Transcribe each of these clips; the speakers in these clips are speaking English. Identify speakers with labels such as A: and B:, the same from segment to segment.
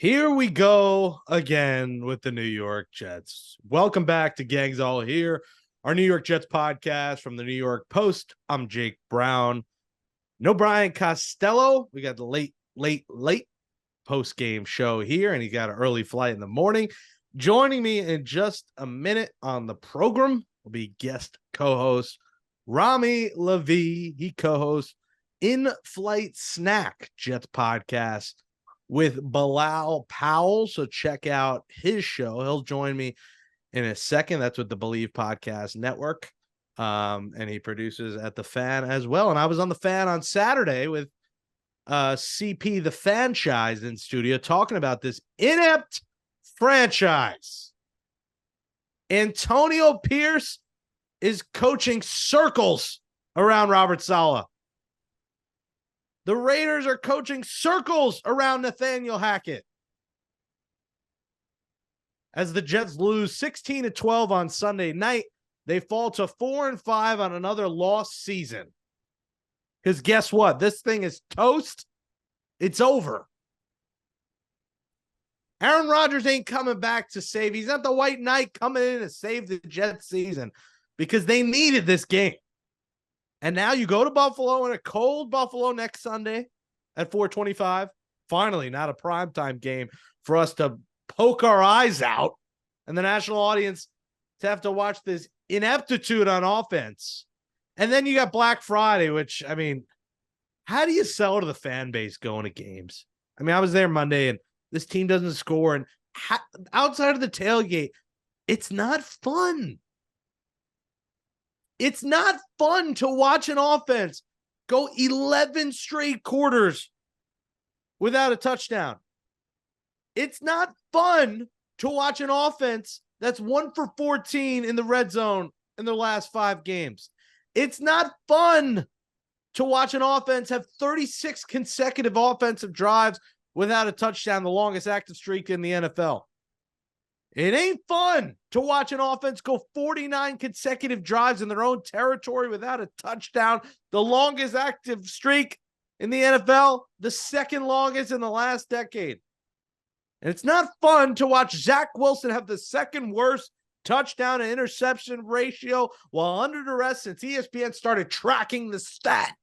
A: Here we go again with the New York Jets. Welcome back to Gangs All Here, our New York Jets podcast from the New York Post. I'm Jake Brown. No Brian Costello. We got the late post-game show here, and he got an early flight in the morning. Joining me in just a minute on the program will be guest co-host Rami Lavi. He co-hosts In-Flight Snack Jets podcast with Bilal Powell. So check out his show. He'll join me in a second. That's with the Believe Podcast Network. And he produces at The Fan as well. And I was on The Fan on Saturday with CP, the franchise, in studio talking about this inept franchise. Antonio Pierce is coaching circles around Robert Saleh. The Raiders are coaching circles around Nathaniel Hackett. As the Jets lose 16-12 on Sunday night, they fall to 4-5 on another lost season. Because guess what? This thing is toast. It's over. Aaron Rodgers ain't coming back to save. He's not the White Knight coming in to save the Jets season because they needed this game. And now you go to Buffalo in a cold Buffalo next Sunday at 4:25. Finally, not a primetime game for us to poke our eyes out and the national audience to have to watch this ineptitude on offense. And then you got Black Friday, which, I mean, how do you sell to the fan base going to games? I mean, I was there Monday and this team doesn't score. And outside of the tailgate, it's not fun. It's not fun to watch an offense go 11 straight quarters without a touchdown. It's not fun to watch an offense that's 1 for 14 in the red zone in their last 5 games. It's not fun to watch an offense have 36 consecutive offensive drives without a touchdown, the longest active streak in the NFL. It ain't fun to watch an offense go 49 consecutive drives in their own territory without a touchdown, the longest active streak in the NFL, the second longest in the last decade. And it's not fun to watch Zach Wilson have the second worst touchdown to interception ratio while under duress since ESPN started tracking the stat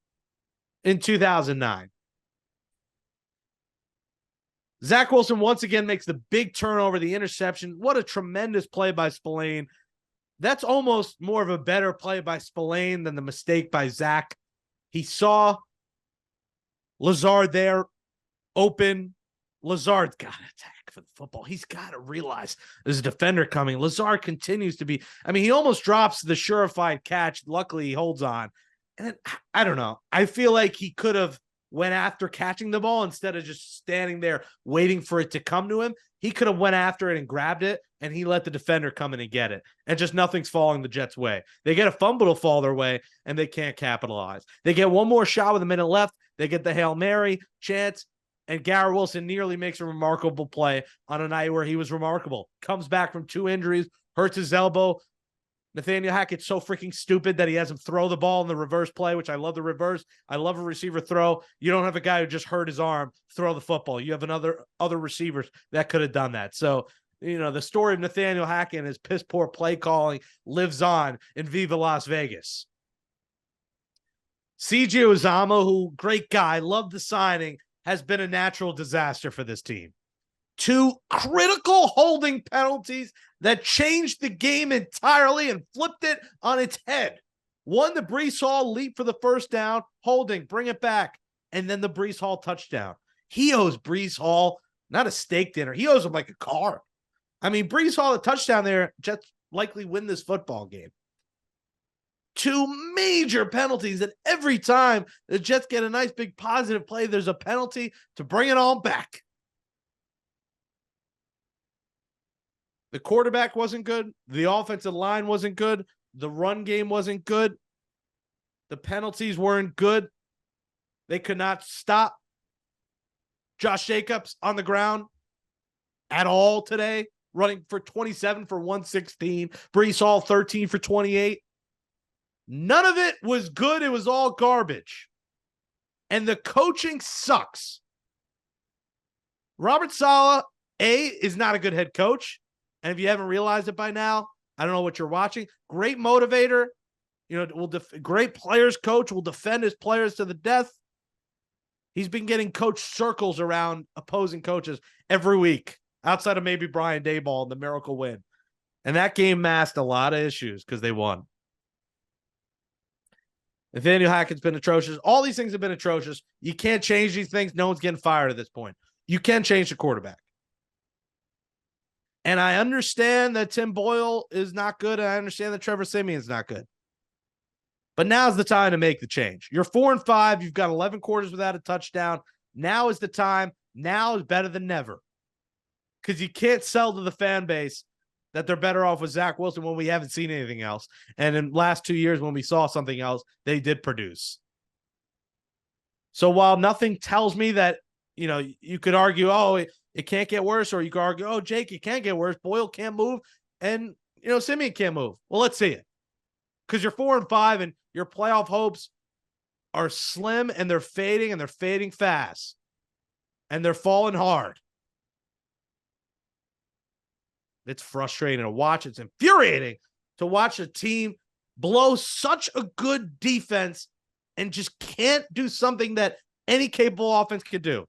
A: in 2009. Zach Wilson once again makes the big turnover, the interception. What a tremendous play by Spillane. That's almost more of a better play by Spillane than the mistake by Zach. He saw Lazard there open. Lazard's got to attack for the football. He's got to realize there's a defender coming. Lazard continues to be, I mean, he almost drops the surefire catch. Luckily, he holds on. And I don't know. I feel like he could have went after catching the ball instead of just standing there waiting for it to come to him. He could have went after it and grabbed it, and he let the defender come in and get it. And just nothing's falling the Jets' way. They get a fumble to fall their way, and they can't capitalize. They get one more shot with a minute left. They get the Hail Mary chance, and Garrett Wilson nearly makes a remarkable play on a night where he was remarkable. Comes back from 2 injuries, hurts his elbow. Nathaniel Hackett's so freaking stupid that he has him throw the ball in the reverse play, which I love the reverse. I love a receiver throw. You don't have a guy who just hurt his arm throw the football. You have other receivers that could have done that. So, you know, the story of Nathaniel Hackett and his piss poor play calling lives on in Viva Las Vegas. CJ Uzomah, who great guy, loved the signing, has been a natural disaster for this team. 2 critical holding penalties that changed the game entirely and flipped it on its head. One, the Breece Hall leap for the first down, holding, bring it back, and then the Breece Hall touchdown. He owes Breece Hall not a steak dinner. He owes him like a car. I mean, Breece Hall, a touchdown there, Jets likely win this football game. 2 major penalties, and every time the Jets get a nice big positive play, there's a penalty to bring it all back. The quarterback wasn't good. The offensive line wasn't good. The run game wasn't good. The penalties weren't good. They could not stop Josh Jacobs on the ground at all today, running for 27 for 116. Breece Hall, 13 for 28. None of it was good. It was all garbage. And the coaching sucks. Robert Saleh, is not a good head coach. And if you haven't realized it by now, I don't know what you're watching. Great motivator. Great players coach, will defend his players to the death. He's been getting coach circles around opposing coaches every week, outside of maybe Brian Daboll and the miracle win. And that game masked a lot of issues because they won. Nathaniel Hackett's been atrocious. All these things have been atrocious. You can't change these things. No one's getting fired at this point. You can change the quarterback. And I understand that Tim Boyle is not good. And I understand that Trevor Siemian's not good. But now's the time to make the change. You're 4-5. You've got 11 quarters without a touchdown. Now is the time. Now is better than never. Because you can't sell to the fan base that they're better off with Zach Wilson when we haven't seen anything else. And in the last 2 years, when we saw something else, they did produce. So while nothing tells me that, you could argue, it can't get worse, or you could argue, Jake, it can't get worse. Boyle can't move, and, Simeon can't move. Well, let's see it. Because you're 4-5, and your playoff hopes are slim, and they're fading fast. And they're falling hard. It's frustrating to watch. It's infuriating to watch a team blow such a good defense and just can't do something that any capable offense could do.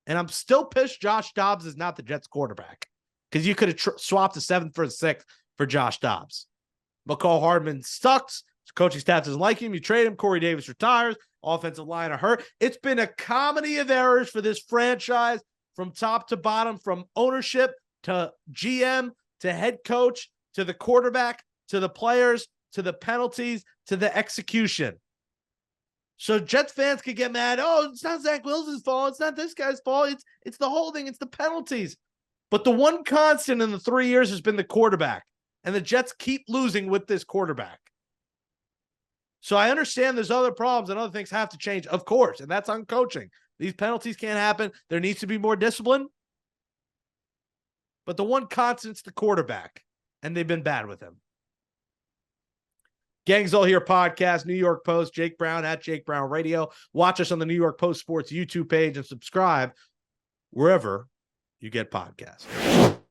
A: And I'm still pissed Josh Dobbs is not the Jets quarterback, because you could have swapped the 7th for the 6th for Josh Dobbs. McCall Hardman sucks. His coaching staff doesn't like him. You trade him. Corey Davis retires. Offensive line are hurt. It's been a comedy of errors for this franchise from top to bottom, from ownership to GM to head coach to the quarterback to the players to the penalties to the execution. So Jets fans could get mad. It's not Zach Wilson's fault. It's not this guy's fault. It's the whole thing. It's the penalties. But the one constant in the 3 years has been the quarterback. And the Jets keep losing with this quarterback. So I understand there's other problems and other things have to change, of course. And that's on coaching. These penalties can't happen. There needs to be more discipline. But the one constant's the quarterback. And they've been bad with him. Gangs All Here podcast, New York Post, Jake Brown at Jake Brown Radio. Watch us on the New York Post Sports YouTube page and subscribe wherever you get podcasts.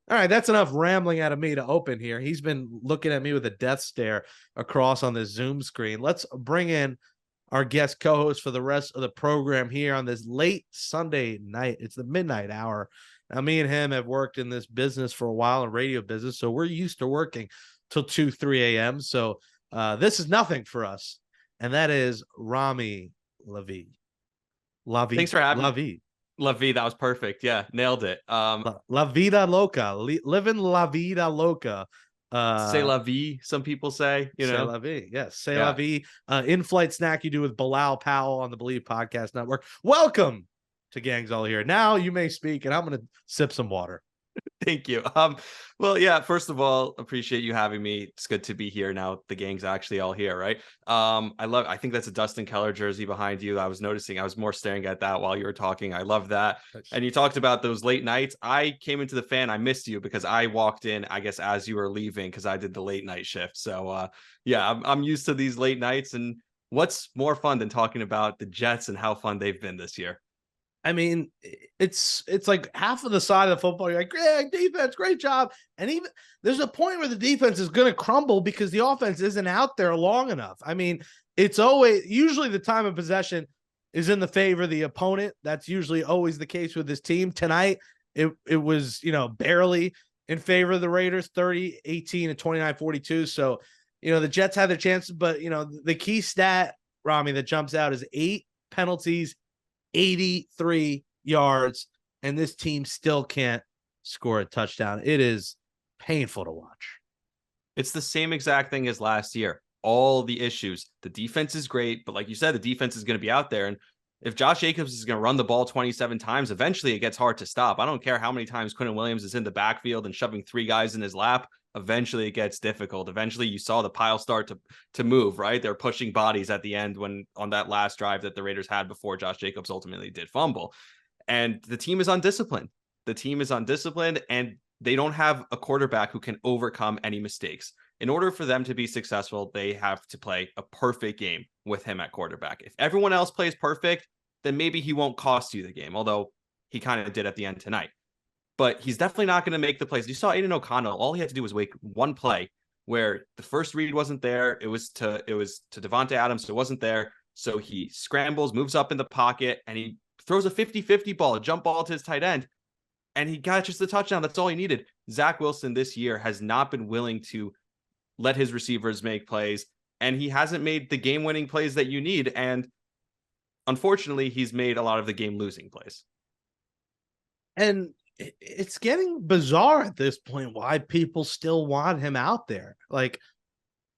A: All right, that's enough rambling out of me to open here. He's been looking at me with a death stare across on this Zoom screen. Let's bring in our guest co-host for the rest of the program here on this late Sunday night. It's the midnight hour. Now, me and him have worked in this business for a while, in radio business, so we're used to working till 2, 3 a.m. So this is nothing for us, and that is Rami Lavi.
B: Thanks for having
A: me.
B: Lavi, that was perfect. Yeah, nailed it.
A: La vida loca, living la vida loca.
B: C'est la vie, some people say.
A: Say la vie, yes. Say la vie. In-flight snack you do with Bilal Powell on the Believe Podcast Network. Welcome to Gangs All Here. Now you may speak, and I'm going to sip some water.
B: Thank you. Well, yeah, first of all, appreciate you having me. It's good to be here now. The gang's actually all here, right? I think that's a Dustin Keller jersey behind you. I was noticing, I was more staring at that while you were talking. I love that. And you talked about those late nights. I came into the fan. I missed you because I walked in, I guess, as you were leaving, because I did the late night shift. So yeah, I'm used to these late nights. And what's more fun than talking about the Jets and how fun they've been this year?
A: I mean, it's like half of the side of the football. You're like, yeah, defense, great job. And even there's a point where the defense is going to crumble because the offense isn't out there long enough. I mean, it's usually the time of possession is in the favor of the opponent. That's usually always the case with this team. Tonight, it was, barely in favor of the Raiders, 30-18 and 29-42. So, the Jets had their chances, but, the key stat, Rami, that jumps out is 8 penalties, 83 yards, and this team still can't score a touchdown. It is painful to watch.
B: It's the same exact thing as last year. All the issues. The defense is great, but like you said, the defense is going to be out there. And if Josh Jacobs is going to run the ball 27 times, eventually it gets hard to stop. I don't care how many times Quentin Williams is in the backfield and shoving 3 guys in his lap. Eventually it gets difficult. Eventually you saw the pile start to move, right? They're pushing bodies at the end on that last drive that the Raiders had before Josh Jacobs ultimately did fumble. And the team is undisciplined. And they don't have a quarterback who can overcome any mistakes. In order for them to be successful, they have to play a perfect game with him at quarterback. If everyone else plays perfect, then maybe he won't cost you the game. Although he kind of did at the end tonight. But he's definitely not going to make the plays. You saw Aiden O'Connell. All he had to do was make one play where the first read wasn't there. It was to Devontae Adams. So it wasn't there. So he scrambles, moves up in the pocket, and he throws a 50-50 ball, a jump ball to his tight end. And he got just the touchdown. That's all he needed. Zach Wilson this year has not been willing to let his receivers make plays. And he hasn't made the game-winning plays that you need. And unfortunately, he's made a lot of the game-losing plays.
A: And it's getting bizarre at this point why people still want him out there. Like,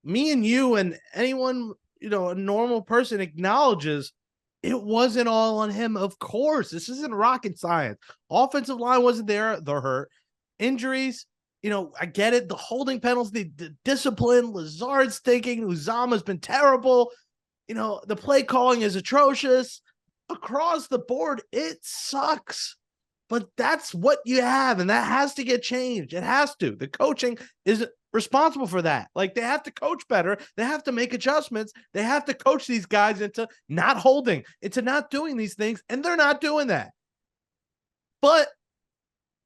A: me and you and anyone, a normal person acknowledges it wasn't all on him. Of course, this isn't rocket science. Offensive line wasn't there. They're hurt. Injuries, I get it. The holding penalty, the discipline, Lazard's thinking, Uzama's been terrible. The play calling is atrocious. Across the board, it sucks. But that's what you have, and that has to get changed. It has to. The coaching is responsible for that. Like, they have to coach better. They have to make adjustments. They have to coach these guys into not holding, into not doing these things, and they're not doing that. But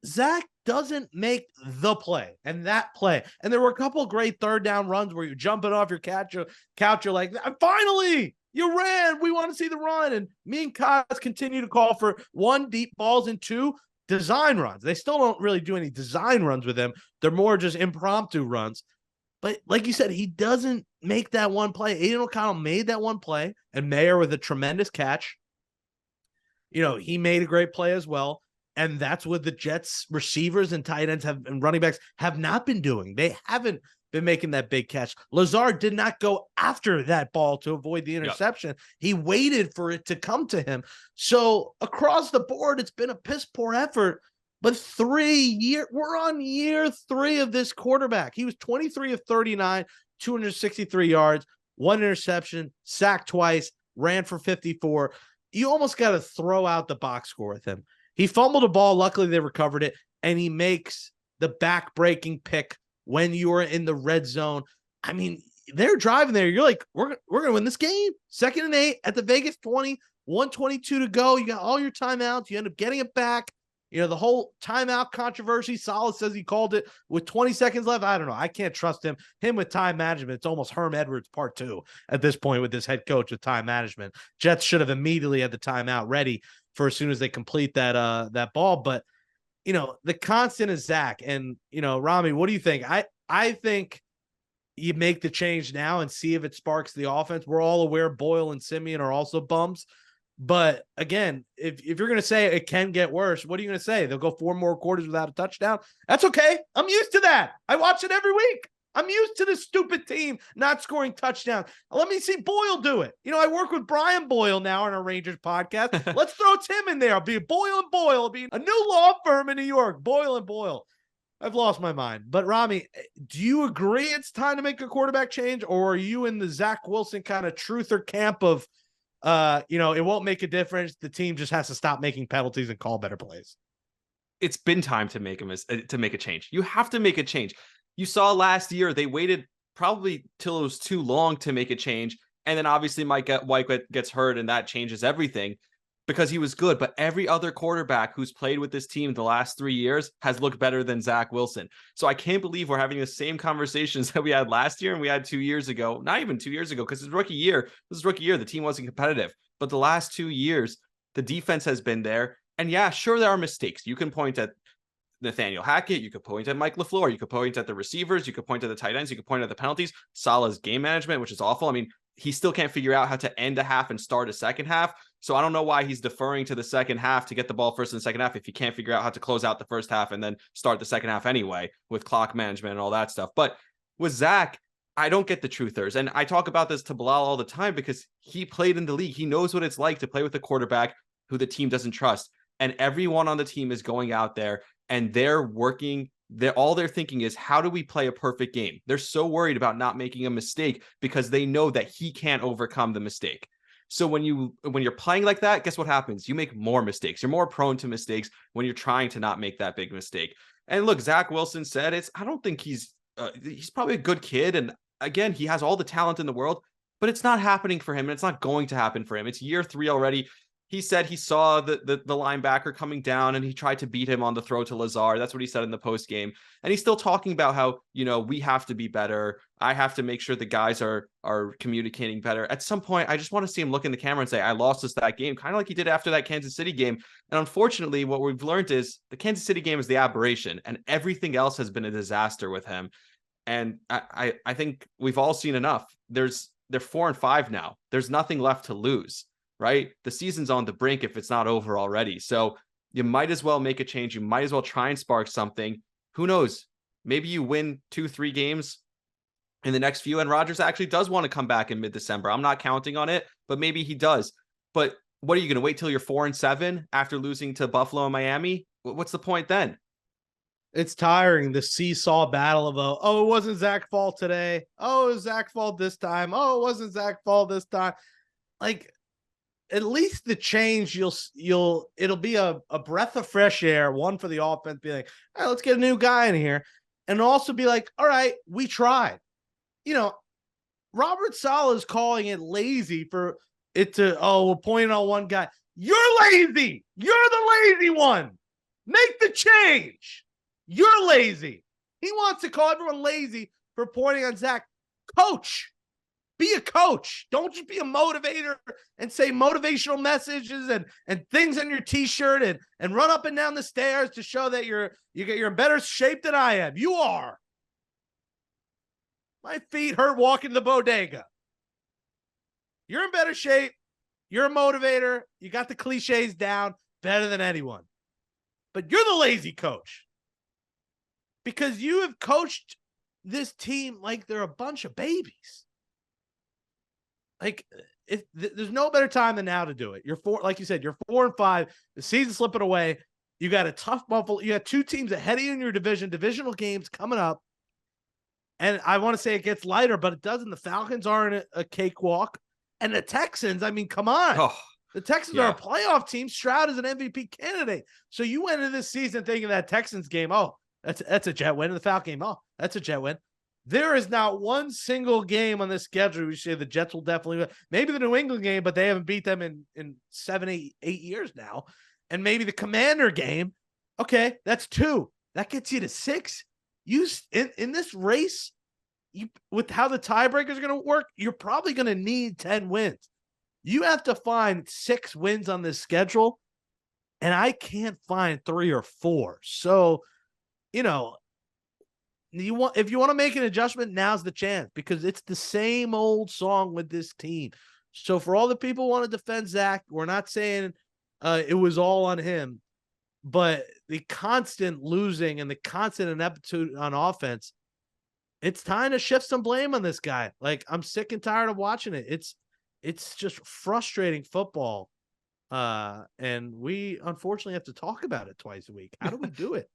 A: Zach doesn't make the play and that play. And there were a couple of great third down runs where you're jumping off your couch, you're like, finally, you ran. We want to see the run. And me and Kaz continue to call for 1, deep balls, and 2, design runs. They still don't really do any design runs with him. They're more just impromptu runs. But like you said, he doesn't make that one play. Aiden O'Connell made that one play, and Mayer with a tremendous catch. He made a great play as well. And that's what the Jets receivers and tight ends and running backs have not been doing. They haven't been making that big catch. Lazard did not go after that ball to avoid the interception. Yep. He waited for it to come to him. So across the board, it's been a piss poor effort. But we're on year 3 of this quarterback. He was 23 of 39, 263 yards, 1 interception, sacked twice, ran for 54. You almost got to throw out the box score with him. He fumbled a ball. Luckily, they recovered it, and he makes the back-breaking pick when you are in the red zone. I mean, they're driving there. You're like, we're going to win this game. 2nd and 8 at the Vegas 20, 1:22 to go. You got all your timeouts. You end up getting it back. The whole timeout controversy, Salah says he called it with 20 seconds left. I don't know. I can't trust him. Him with time management, it's almost Herm Edwards part 2 at this point with this head coach with time management. Jets should have immediately had the timeout ready for as soon as they complete that ball. But, the constant is Zach. And, Rami, what do you think? I think you make the change now and see if it sparks the offense. We're all aware Boyle and Simeon are also bums. But again, if you're going to say it can get worse, what are you going to say? They'll go 4 more quarters without a touchdown? That's okay. I'm used to that. I watch it every week. I'm used to this stupid team not scoring touchdowns. Let me see Boyle do it. I work with Brian Boyle now on our Rangers podcast. Let's throw Tim in there. I'll be Boyle and Boyle. It'll be a new law firm in New York. Boyle and Boyle. I've lost my mind. But Rami, do you agree it's time to make a quarterback change, or are you in the Zach Wilson kind of truther camp of, it won't make a difference. The team just has to stop making penalties and call better plays?
B: It's been time to make a change. You have to make a change. You saw last year, they waited probably till it was too long to make a change. And then obviously Mike White gets hurt, and that changes everything because he was good. But every other quarterback who's played with this team the last 3 years has looked better than Zach Wilson. So I can't believe we're having the same conversations that we had last year and we had 2 years ago. Not even 2 years ago, because his rookie year, the team wasn't competitive. But the last 2 years, the defense has been there. And yeah, sure, there are mistakes. You can point at Nathaniel Hackett, you could point at Mike LaFleur, you could point at the receivers, you could point at the tight ends, you could point at the penalties, Salah's game management, which is awful. I mean, he still can't figure out how to end a half and start a second half. So I don't know why he's deferring to the second half to get the ball first in the second half if he can't figure out how to close out the first half and then start the second half anyway with clock management and all that stuff. But with Zach, I don't get the truthers. And I talk about this to Bilal all the time because he played in the league. He knows what it's like to play with a quarterback who the team doesn't trust. And everyone on the team is going out there and they're working. All they're thinking is, how do we play a perfect game? They're so worried about not making a mistake because they know that he can't overcome the mistake. So when you're playing like that, guess what happens? You make more mistakes. You're more prone to mistakes when you're trying to not make that big mistake. And look, Zach Wilson said I don't think he's probably a good kid. And again, he has all the talent in the world, but it's not happening for him. And it's not going to happen for him. It's year 3 already. he said he saw the linebacker coming down and he tried to beat him on the throw to Lazard. That's what he said in the post game. And he's still talking about how, we have to be better. I have to make sure the guys are communicating better. At some point, I just want to see him look in the camera and say, I lost us that game, kind of like he did after that Kansas City game. And unfortunately, what we've learned is the Kansas City game is the aberration and everything else has been a disaster with him. And I think we've all seen enough. They're 4-5 now. There's nothing left to lose. Right? The season's on the brink if it's not over already. So you might as well make a change. You might as well try and spark something. Who knows? Maybe you win 2-3 games in the next few, and Rodgers actually does want to come back in mid-December. I'm not counting on it, but maybe he does. But what are you going to wait till you're 4-7 after losing to Buffalo and Miami? What's the point then?
A: It's tiring, the seesaw battle of, it wasn't Zach's fault today. Oh, it was Zach's fault this time. Oh, it wasn't Zach's fault this time. Like, at least the change, it'll be a breath of fresh air, one for the offense, be like, all right, let's get a new guy in here. And also be like, all right, we tried. Robert Saleh is calling it lazy for it to, we're pointing on one guy. You're lazy. You're the lazy one. Make the change. You're lazy. He wants to call everyone lazy for pointing on Zach. Coach. Be a coach. Don't just be a motivator and say motivational messages and things on your t-shirt and run up and down the stairs to show that you're in better shape than I am. You are. My feet hurt walking to the bodega. You're in better shape. You're a motivator. You got the cliches down better than anyone. But you're the lazy coach. Because you have coached this team like they're a bunch of babies. Like, there's no better time than now to do it. Like you said, you're 4-5. The season's slipping away. You got a tough Buffalo. You got two teams ahead of you in your divisional games coming up. And I want to say it gets lighter, but it doesn't. The Falcons aren't a cakewalk. And the Texans, I mean, come on.
B: Oh,
A: the Texans are a playoff team. Stroud is an MVP candidate. So you went into this season thinking that Texans game, that's a jet win. And the Falcon game, that's a jet win. There is not one single game on this schedule we say the Jets will definitely win. Maybe the New England game, but they haven't beat them in 7-8 years now. And maybe the Commander game. Okay, that's 2. That gets you to 6. You in this race, with how the tiebreakers are going to work, you're probably going to need 10 wins. You have to find 6 wins on this schedule, and I can't find 3 or 4. So, if you want to make an adjustment, now's the chance, because it's the same old song with this team. So for all the people who want to defend Zach, we're not saying it was all on him, but the constant losing and the constant ineptitude on offense, it's time to shift some blame on this guy. Like, I'm sick and tired of watching it. It's just frustrating football. And we unfortunately have to talk about it twice a week. How do we do it?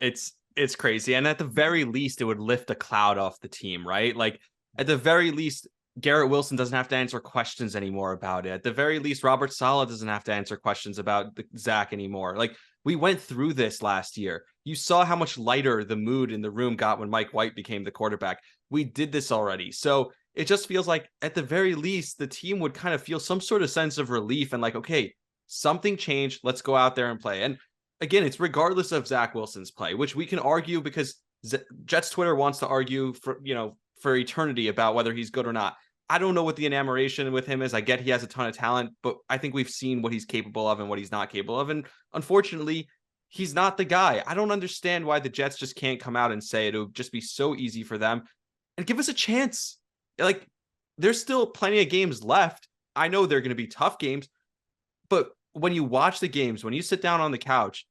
B: It's crazy. And at the very least, it would lift a cloud off the team, right? Like, at the very least, Garrett Wilson doesn't have to answer questions anymore about it. At the very least, Robert Saleh doesn't have to answer questions about Zach anymore. Like, we went through this last year. You saw how much lighter the mood in the room got when Mike White became the quarterback. We did this already. So it just feels like, at the very least, the team would kind of feel some sort of sense of relief and like, okay, something changed. Let's go out there and play. And again, it's regardless of Zach Wilson's play, which we can argue because Jets Twitter wants to argue for eternity about whether he's good or not. I don't know what the enamoration with him is. I get he has a ton of talent, but I think we've seen what he's capable of and what he's not capable of. And unfortunately, he's not the guy. I don't understand why the Jets just can't come out and say it would just be so easy for them and give us a chance. Like, there's still plenty of games left. I know they're going to be tough games, but when you watch the games, when you sit down on the couch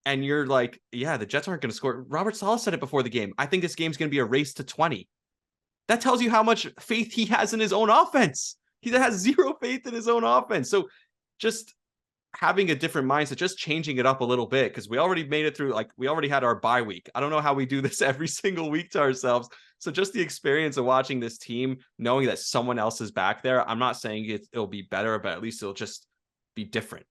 B: and you're like, yeah, the Jets aren't going to score. Robert Saleh said it before the game. I think this game's going to be a race to 20. That tells you how much faith he has in his own offense. He has zero faith in his own offense. So just having a different mindset, just changing it up a little bit, because we already made it through, like, we already had our bye week. I don't know how we do this every single week to ourselves. So just the experience of watching this team, knowing that someone else is back there, I'm not saying it'll be better, but at least it'll just be different.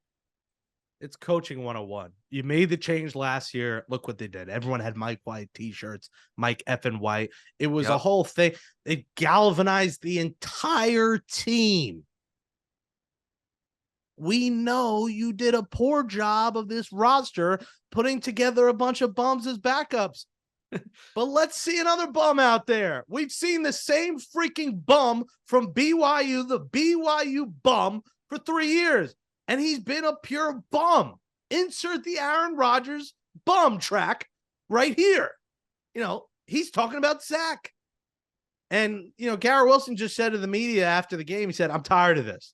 A: It's coaching 101. You made the change last year. Look what they did. Everyone had Mike White t-shirts, Mike effing White. It was a whole thing. It galvanized the entire team. we know you did a poor job of this roster putting together a bunch of bums as backups. But let's see another bum out there. We've seen the same freaking bum from BYU, the BYU bum, for 3 years. And he's been a pure bum. Insert the Aaron Rodgers bum track right here. He's talking about Zach. And, Garrett Wilson just said to the media after the game, he said, I'm tired of this.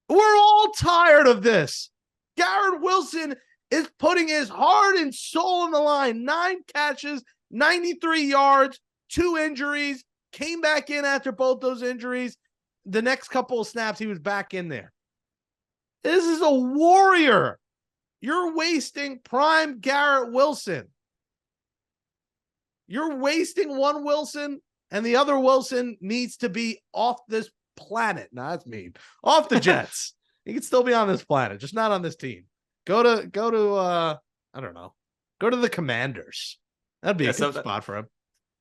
A: We're all tired of this. Garrett Wilson is putting his heart and soul on the line. 9 catches, 93 yards, 2 injuries, came back in after both those injuries. The next couple of snaps, he was back in there. This is a warrior. You're wasting prime Garrett Wilson. You're wasting one Wilson, and the other Wilson needs to be off this planet. No, that's mean. Off the Jets. He can still be on this planet, just not on this team. Go to I don't know. Go to the Commanders. That'd be a good spot for him.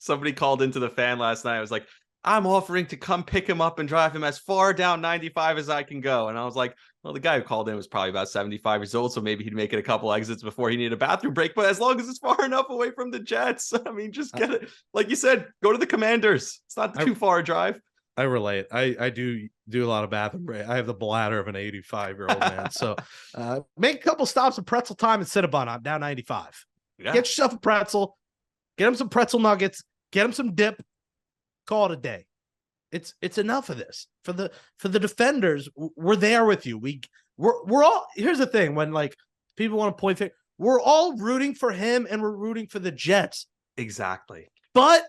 B: Somebody called into the fan last night. I was like, I'm offering to come pick him up and drive him as far down 95 as I can go. And I was like, well, the guy who called in was probably about 75 years old, so maybe he'd make it a couple exits before he needed a bathroom break. But as long as it's far enough away from the Jets, I mean, just get it. Like you said, go to the Commanders. It's not too far a drive.
A: I relate. I do a lot of bathroom break. I have the bladder of an 85-year-old man. So make a couple stops of pretzel time and Cinnabon. I'm down 95. Yeah. Get yourself a pretzel. Get him some pretzel nuggets. Get him some dip. Call it a day. It's enough of this. For the defenders, we're there with you. We're all, here's the thing, when like people want to point fingers, we're all rooting for him and we're rooting for the Jets.
B: Exactly.
A: But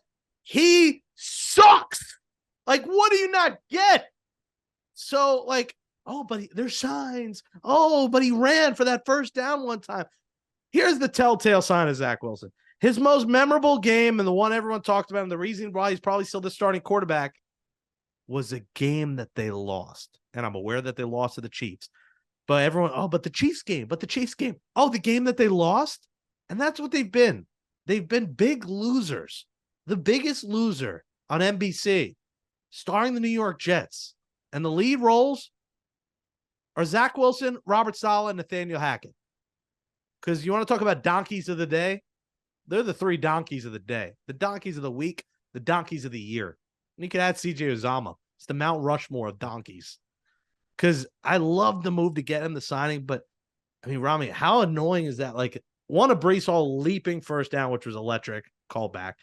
A: he sucks. Like, what do you not get? So, like, oh, but there's signs. Oh, but he ran for that first down one time. Here's the telltale sign of Zach Wilson. His most memorable game, and the one everyone talked about, and the reason why he's probably still the starting quarterback, was a game that they lost. And I'm aware that they lost to the Chiefs. But everyone, but the Chiefs game. Oh, the game that they lost? And that's what they've been. They've been big losers. The biggest loser on NBC, starring the New York Jets. And the lead roles are Zach Wilson, Robert Saleh, and Nathaniel Hackett. Because you want to talk about donkeys of the day? They're the 3 donkeys of the day. The donkeys of the week, the donkeys of the year. And you could add CJ Uzomah. It's the Mount Rushmore of donkeys. Because I love the move to get him the signing, but I mean, Rami, how annoying is that? Like, one of Breece Hall leaping first down, which was electric, callback,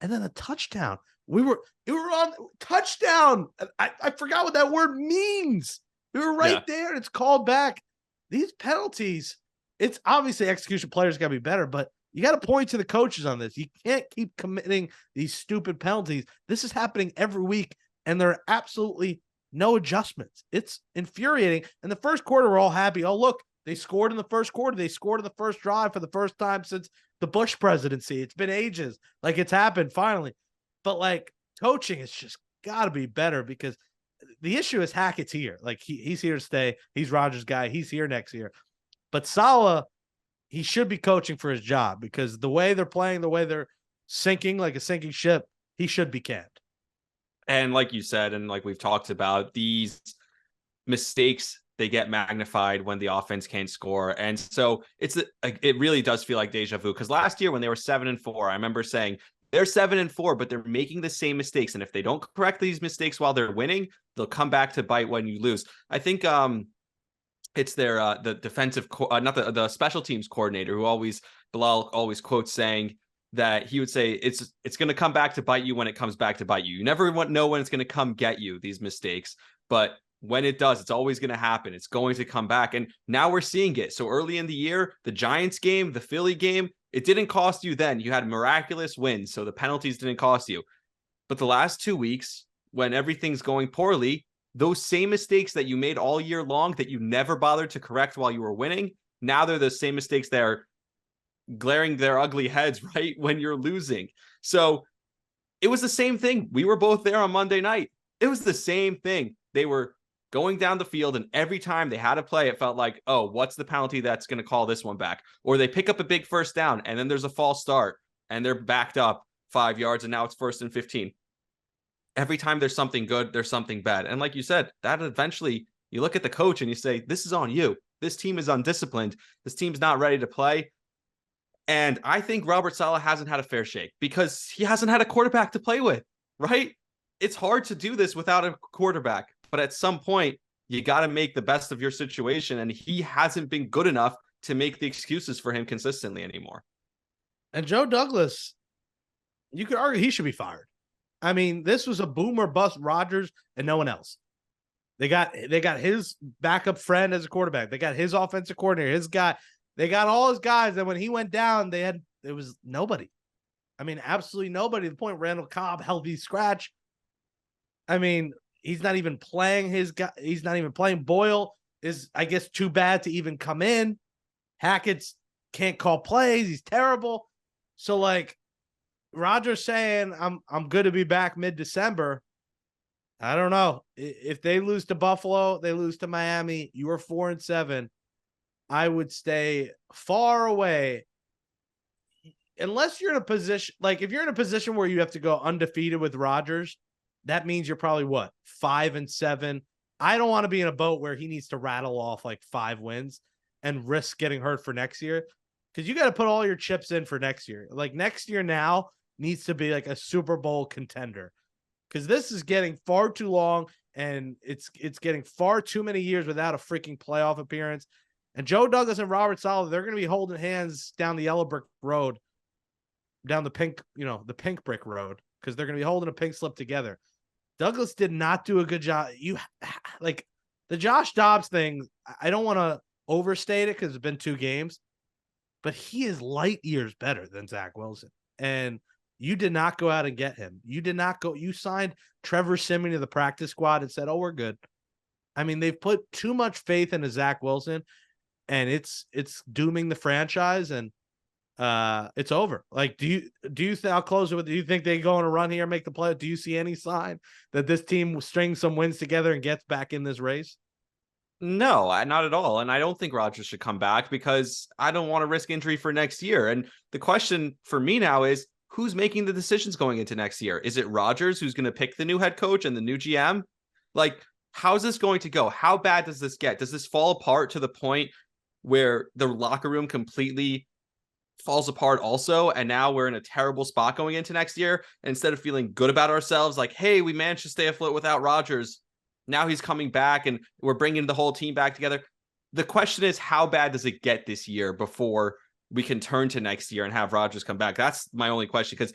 A: and then a touchdown. We were on touchdown. I forgot what that word means. We were right there, and it's called back. These penalties, it's obviously execution players got to be better, but you got to point to the coaches on this. You can't keep committing these stupid penalties. This is happening every week, and there are absolutely no adjustments. It's infuriating. In the first quarter, we're all happy. Oh, look, they scored in the first quarter. They scored in the first drive for the first time since the Bush presidency. It's been ages. Like, it's happened finally. But, like, coaching has just got to be better, because the issue is Hackett's here. Like, he's here to stay. He's Rodgers' guy. He's here next year. But Saleh, he should be coaching for his job, because the way they're playing, the way they're sinking like a sinking ship, he should be canned.
B: And like you said, and like we've talked about, these mistakes, they get magnified when the offense can't score. And so it really does feel like deja vu, because last year when they were 7-4, I remember saying they're 7-4, but they're making the same mistakes. And if they don't correct these mistakes while they're winning, they'll come back to bite when you lose. I think it's their the defensive not the special teams coordinator who Bilal always quotes saying that he would say it's going to come back to bite you when it comes back to bite you. You never know when it's going to come get you, these mistakes, but when it does, it's always going to happen. It's going to come back. And now we're seeing it. So early in the year, the Giants game, the Philly game, it didn't cost you then. You had miraculous wins, so the penalties didn't cost you. But the last 2 weeks, when everything's going poorly, those same mistakes that you made all year long that you never bothered to correct while you were winning, now they're the same mistakes that are glaring their ugly heads right when you're losing. So it was the same thing. We were both there on Monday night. It was the same thing. They were going down the field, and every time they had a play, it felt like, oh, what's the penalty that's going to call this one back? Or they pick up a big first down, and then there's a false start, and they're backed up 5 yards, and now it's 1st and 15. Every time there's something good, there's something bad. And like you said, that eventually You look at the coach and you say, this is on you. This team is undisciplined. This team's not ready to play. And I think Robert Saleh hasn't had a fair shake because he hasn't had a quarterback to play with, right? It's hard to do this without a quarterback. But at some point, you got to make the best of your situation. And he hasn't been good enough to make the excuses for him consistently anymore.
A: And Joe Douglas, you could argue he should be fired. I mean, this was a boom or bust Rodgers and no one else. They got his backup friend as a quarterback. They got his offensive coordinator, his guy. They got all his guys. And when he went down, it was nobody. I mean, absolutely nobody. The point, Randall Cobb, healthy scratch. I mean, he's not even playing his guy. He's not even playing. Boyle is, I guess, too bad to even come in. Hackett's can't call plays. He's terrible. So, like, Rodgers saying, I'm good to be back mid-December. I don't know. If they lose to Buffalo, they lose to Miami, you are 4-7. I would stay far away. Unless you're in a position, like if you're in a position where you have to go undefeated with Rodgers, that means you're probably what, 5-7. I don't want to be in a boat where he needs to rattle off like 5 wins and risk getting hurt for next year. Because you got to put all your chips in for next year. Like next year now needs to be like a Super Bowl contender. Because this is getting far too long and it's getting far too many years without a freaking playoff appearance. And Joe Douglas and Robert Saleh, they're going to be holding hands down the yellow brick road, down the pink brick road, because they're going to be holding a pink slip together. Douglas did not do a good job. Like the Josh Dobbs thing, I don't want to overstate it because it's been 2 games, but he is light years better than Zach Wilson. And you did not go out and get him. You signed Trevor Siemian to the practice squad and said, oh, we're good. I mean, they've put too much faith into Zach Wilson, and it's dooming the franchise, and it's over. Like, I'll close with, do you think they go on a run here, make the play? Do you see any sign that this team will string some wins together and gets back in this race?
B: No, not at all. And I don't think Rodgers should come back because I don't want to risk injury for next year. And the question for me now is, who's making the decisions going into next year? Is it Rodgers who's going to pick the new head coach and the new GM? Like, how's this going to go? How bad does this get? Does this fall apart to the point where the locker room completely falls apart also? And now we're in a terrible spot going into next year. And instead of feeling good about ourselves, like, hey, we managed to stay afloat without Rodgers. Now he's coming back and we're bringing the whole team back together. The question is, how bad does it get this year before we can turn to next year and have Rodgers come back? That's my only question, because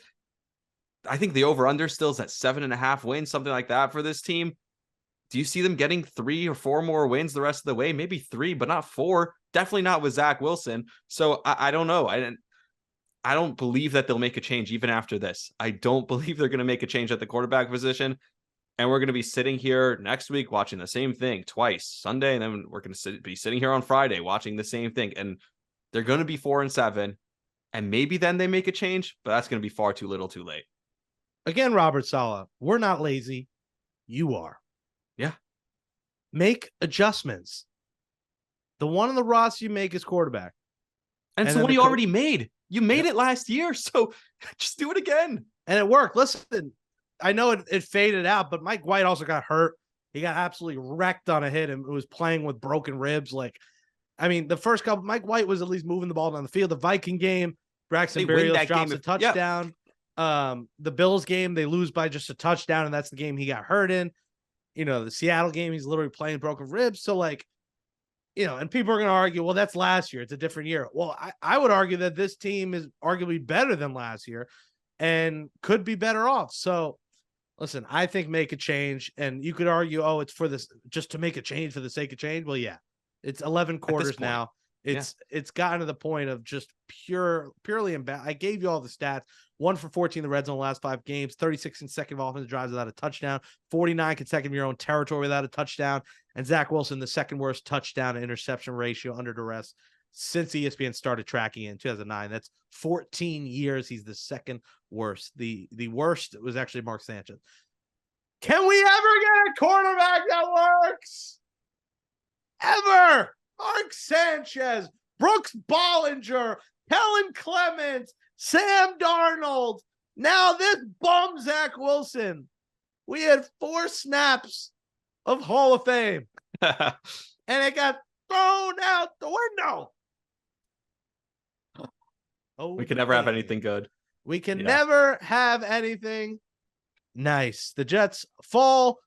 B: I think the over-under still is at 7.5 wins, something like that for this team. Do you see them getting 3 or 4 more wins the rest of the way? Maybe 3, but not 4. Definitely not with Zach Wilson. So I don't know. I don't believe that they'll make a change even after this. I don't believe they're going to make a change at the quarterback position. And we're going to be sitting here next week watching the same thing twice, Sunday, and then we're going to be sitting here on Friday watching the same thing. And they're going to be 4-7, and maybe then they make a change, but that's going to be far too little too late.
A: Again, Robert Saleh, we're not lazy. You are.
B: Yeah.
A: Make adjustments. The one on the roster you make is quarterback.
B: And so what you already made. You made it last year, so just do it again.
A: And it worked. Listen, I know it faded out, but Mike White also got hurt. He got absolutely wrecked on a hit and was playing with broken ribs. Like, I mean, the first couple, Mike White was at least moving the ball down the field. The Viking game, Braxton Berrios drops a touchdown. The Bills game, they lose by just a touchdown, and that's the game he got hurt in. You know, the Seattle game, he's literally playing broken ribs. So, like, you know, and people are going to argue, well, that's last year. It's a different year. Well, I would argue that this team is arguably better than last year and could be better off. So, listen, I think make a change. And you could argue, oh, it's for this, just to make a change for the sake of change. Well, yeah, it's 11 quarters now. It's gotten to the point of just purely I gave you all the stats. 1 for 14 in the red zone the last 5 games, 36 consecutive offensive drives without a touchdown, 49 consecutive in your own territory without a touchdown, and Zach Wilson, the second worst touchdown to interception ratio under duress since ESPN started tracking in 2009. That's 14 years. He's the second worst. The worst was actually Mark Sanchez. Can we ever get a quarterback that works? Ever? Mark Sanchez, Brooks Bollinger, Kellen Clemens, Sam Darnold. Now this bum Zach Wilson. We had 4 snaps of Hall of Fame. And it got thrown out the window. Oh,
B: we can never have anything good.
A: We can never have anything nice. The Jets fall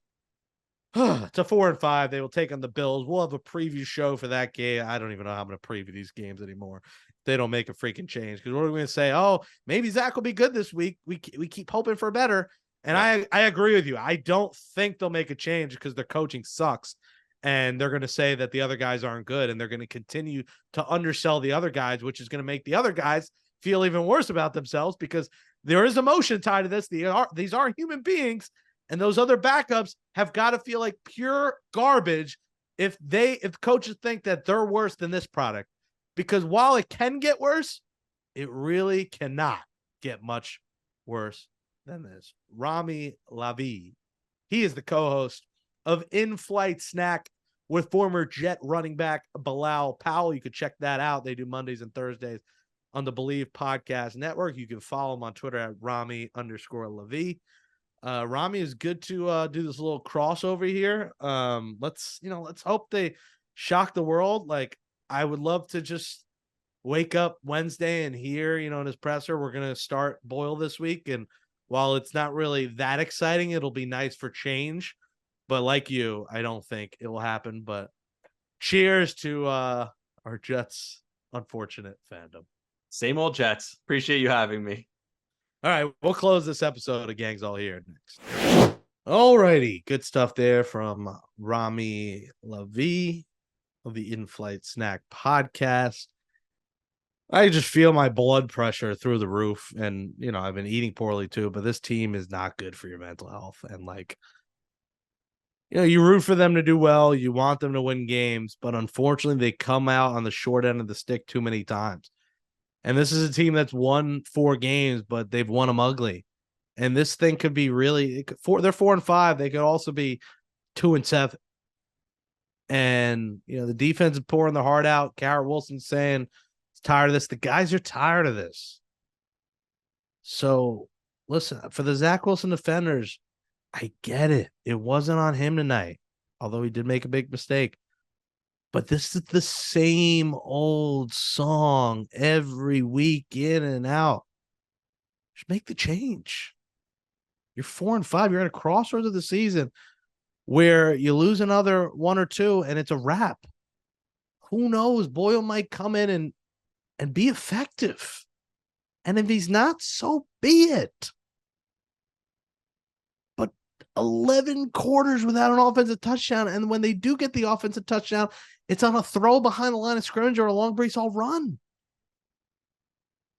A: to 4-5. They will take on the Bills. We'll have a preview show for that game. I don't even know how I'm going to preview these games anymore. They don't make a freaking change. Because what are we going to say? Oh, maybe Zach will be good this week. We keep hoping for better. And I agree with you. I don't think they'll make a change because their coaching sucks. And they're going to say that the other guys aren't good. And they're going to continue to undersell the other guys, which is going to make the other guys feel even worse about themselves because there is emotion tied to this. These are human beings. And those other backups have got to feel like pure garbage if coaches think that they're worse than this product. Because while it can get worse, it really cannot get much worse than this. Rami Lavi, he is the co-host of In-Flight Snack with former Jet running back Bilal Powell. You could check that out. They do Mondays and Thursdays on the Believe Podcast Network. You can follow him on Twitter at Rami_Lavi. Rami is good to do this little crossover here. Let's hope they shock the world. Like, I would love to just wake up Wednesday and hear, in his presser, we're going to start Boyle this week. And while it's not really that exciting, it'll be nice for change. But like you, I don't think it will happen. But cheers to our Jets' unfortunate fandom.
B: Same old Jets. Appreciate you having me.
A: All right, we'll close this episode of Gangs All Here next. All righty, good stuff there from Rami Lavi of the In-Flight Snack Podcast. I just feel my blood pressure through the roof, and I've been eating poorly too. But this team is not good for your mental health, and you root for them to do well, you want them to win games, but unfortunately, they come out on the short end of the stick too many times. And this is a team that's won 4 games, but they've won them ugly. And this thing could be really they're 4-5. They could also be 2-7. And the defense is pouring their heart out. Garrett Wilson's saying he's tired of this. The guys are tired of this. So listen, for the Zach Wilson defenders, I get it. It wasn't on him tonight, although he did make a big mistake. But this is the same old song every week, in and out. Just make the change. You're 4-5. You're at a crossroads of the season where you lose another 1 or 2, and it's a wrap. Who knows? Boyle might come in and be effective. And if he's not, so be it. 11 quarters without an offensive touchdown. And when they do get the offensive touchdown, it's on a throw behind the line of scrimmage or a long Breece Hall run.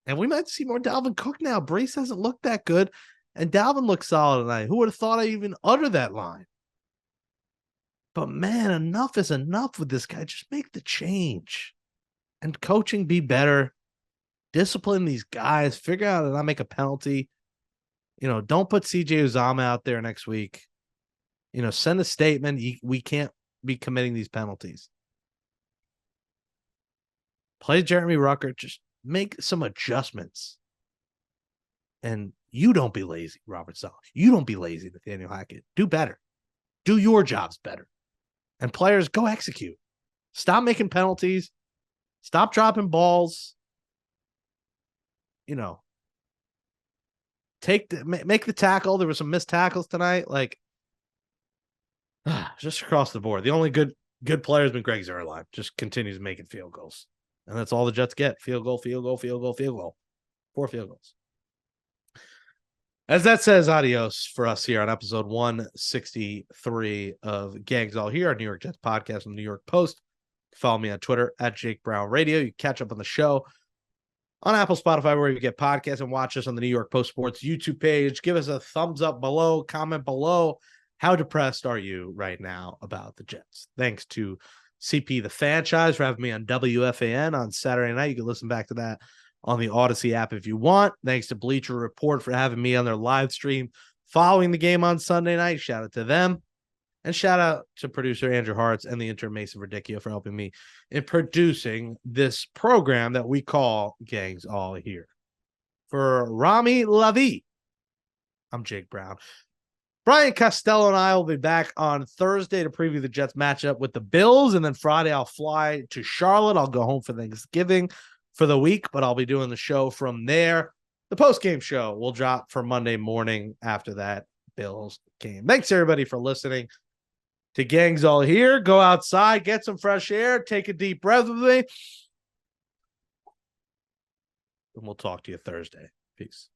A: And we might see more Dalvin Cook now. Breece hasn't looked that good, and Dalvin looks solid tonight. Who would have thought I even uttered that line? But man, enough is enough with this guy. Just make the change. And coaching, be better. Discipline these guys. Figure out how to not make a penalty. Don't put CJ Uzama out there next week. Send a statement. We can't be committing these penalties. Play Jeremy Ruckert. Just make some adjustments. And you don't be lazy, Robert Saleh. You don't be lazy, Nathaniel Hackett. Do better. Do your jobs better. And players, go execute. Stop making penalties. Stop dropping balls. Make the tackle. There were some missed tackles tonight. Just across the board. The only good player has been Greg Zuerlein. Just continues making field goals. And that's all the Jets get. Field goal, field goal, field goal, field goal. 4 field goals. As that says, adios for us here on episode 163 of Gangs All Here, our New York Jets podcast from the New York Post. Follow me on Twitter at Jake Brown Radio. You can catch up on the show on Apple, Spotify, where you get podcasts, and watch us on the New York Post Sports YouTube page. Give us a thumbs up below, comment below. How depressed are you right now about the Jets? Thanks to CP the Franchise for having me on WFAN on Saturday night. You can listen back to that on the Odyssey app if you want. Thanks to Bleacher Report for having me on their live stream following the game on Sunday night. Shout out to them. And shout out to producer Andrew Hartz and the intern Mason Verdicchio for helping me in producing this program that we call Gangs All Here. For Rami Lavi, I'm Jake Brown. Brian Costello and I will be back on Thursday to preview the Jets matchup with the Bills. And then Friday, I'll fly to Charlotte. I'll go home for Thanksgiving for the week, but I'll be doing the show from there. The post-game show will drop for Monday morning after that Bills game. Thanks, everybody, for listening to Gangs All Here. Go outside, get some fresh air, take a deep breath with me. And we'll talk to you Thursday. Peace.